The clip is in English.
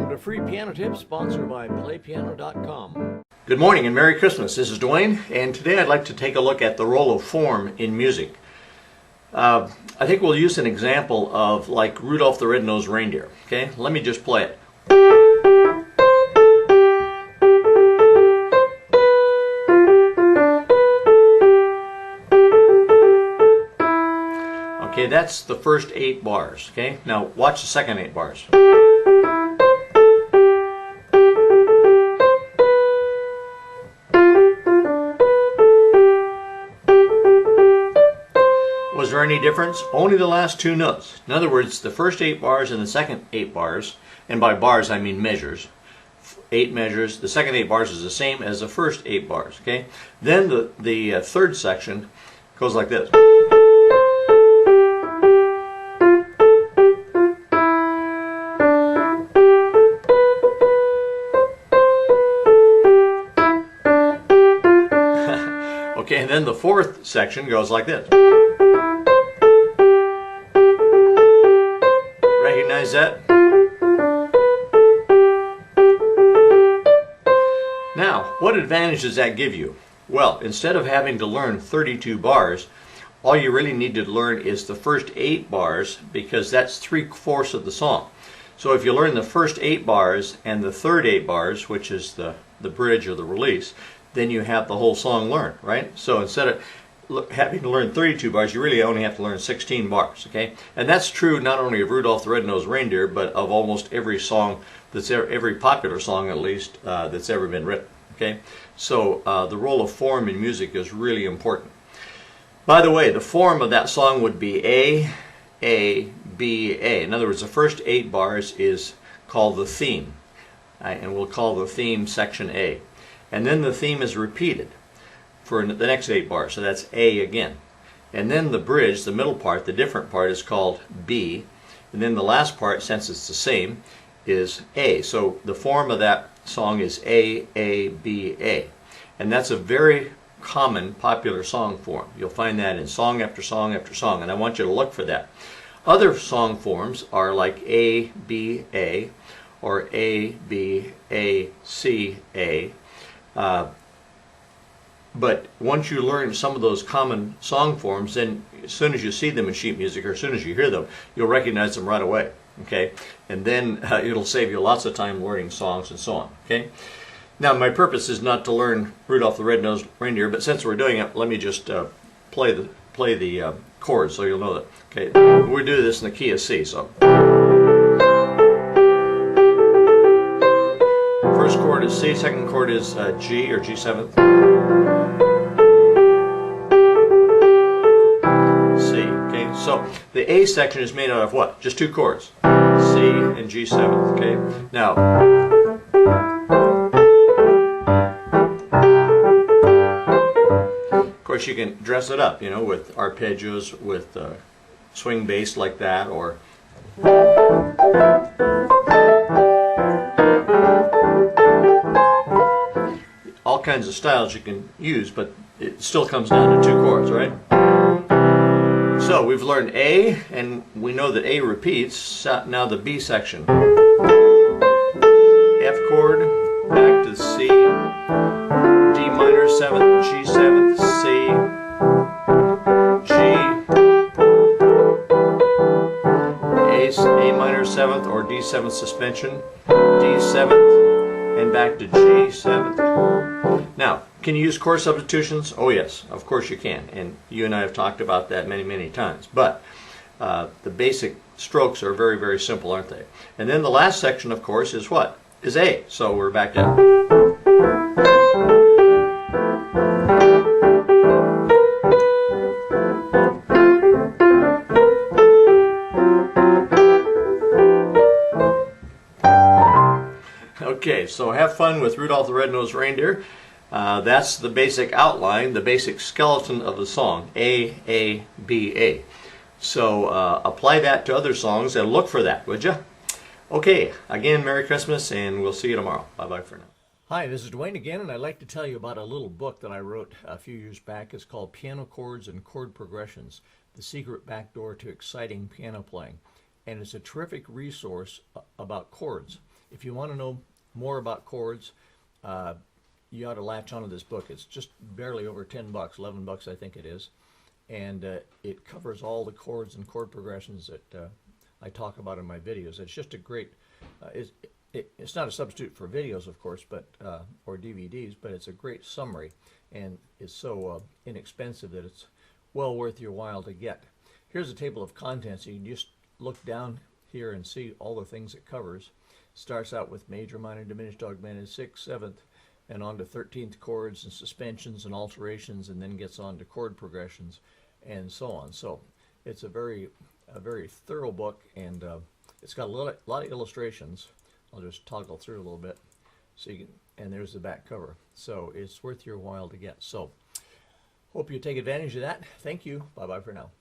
Welcome to Free Piano Tips, sponsored by PlayPiano.com. Good morning and Merry Christmas. This is Duane, and today I'd like to take a look at the role of form in music. I think we'll use an example of like Rudolph the Red-Nosed Reindeer. Okay, let me just play it. Okay, that's the first 8 bars. Okay, now watch the second 8 bars. Was there any difference? Only the last 2 notes. In other words, the first 8 bars and the second 8 bars, and by bars I mean measures, 8 measures, the second 8 bars is the same as the first 8 bars. Okay, then the third section goes like this. Okay, and then the fourth section goes like this. Recognize that? Now, what advantage does that give you? Well, instead of having to learn 32 bars, all you really need to learn is the first 8 bars, because that's 3/4 of the song. So if you learn the first 8 bars and the third 8 bars, which is the bridge or the release, then you have the whole song learned, right? So instead of having to learn 32 bars, you really only have to learn 16 bars, okay? And that's true not only of Rudolph the Red-Nosed Reindeer, but of almost every song that's every popular song, at least, that's ever been written, okay? So the role of form in music is really important. By the way, the form of that song would be A, B, A. In other words, the first 8 bars is called the theme, and we'll call the theme section A. And then the theme is repeated for the next 8 bars, so that's A again. And then the bridge, the middle part, the different part, is called B. And then the last part, since it's the same, is A. So the form of that song is A, B, A. And that's a very common, popular song form. You'll find that in song after song after song, and I want you to look for that. Other song forms are like A, B, A, or A, B, A, C, A. But once you learn some of those common song forms, then as soon as you see them in sheet music, or as soon as you hear them, you'll recognize them right away. Okay, and then it'll save you lots of time learning songs and so on. Okay, now my purpose is not to learn Rudolph the Red-Nosed Reindeer, but since we're doing it, let me just play the chords so you'll know that. Okay, we're doing this in the key of C. So first chord is C, second chord is G or G7. C, okay? So the A section is made out of what? Just 2 chords, C and G7, okay? Now, of course you can dress it up, you know, with arpeggios, with swing bass like that, or all kinds of styles you can use, but it still comes down to 2 chords, right? So we've learned A, and we know that A repeats. Now the B section. F chord, back to C, D minor 7th, G 7th, C, G, A minor 7th or D 7th suspension, D 7th, and back to G 7th. Now, can you use chord substitutions? Oh yes, of course you can, and you and I have talked about that many, many times. But the basic strokes are very, very simple, aren't they? And then the last section, of course, is what? Is A. So we're back to Okay, so have fun with Rudolph the Red-Nosed Reindeer. That's the basic outline, the basic skeleton of the song, A, B, A. So apply that to other songs and look for that, would you? Okay, again, Merry Christmas, and we'll see you tomorrow. Bye-bye for now. Hi, this is Duane again, and I'd like to tell you about a little book that I wrote a few years back. It's called Piano Chords and Chord Progressions, The Secret Backdoor to Exciting Piano Playing. And it's a terrific resource about chords. if you want to know more about chords, you ought to latch onto this book. It's just barely over $10, 11 bucks I think it is, and it covers all the chords and chord progressions that I talk about in my videos. It's just a great. It's not a substitute for videos, of course, but or DVDs, but it's a great summary, and it's so inexpensive that it's well worth your while to get. Here's a table of contents. You can just look down here and see all the things it covers. Starts out with major, minor, diminished, augmented, 6th, 7th, and on to 13th chords and suspensions and alterations, and then gets on to chord progressions and so on. So it's a very thorough book, and it's got a lot of illustrations. I'll just toggle through a little bit so you can, and there's the back cover. So it's worth your while to get. So hope you take advantage of that. Thank you. Bye-bye for now.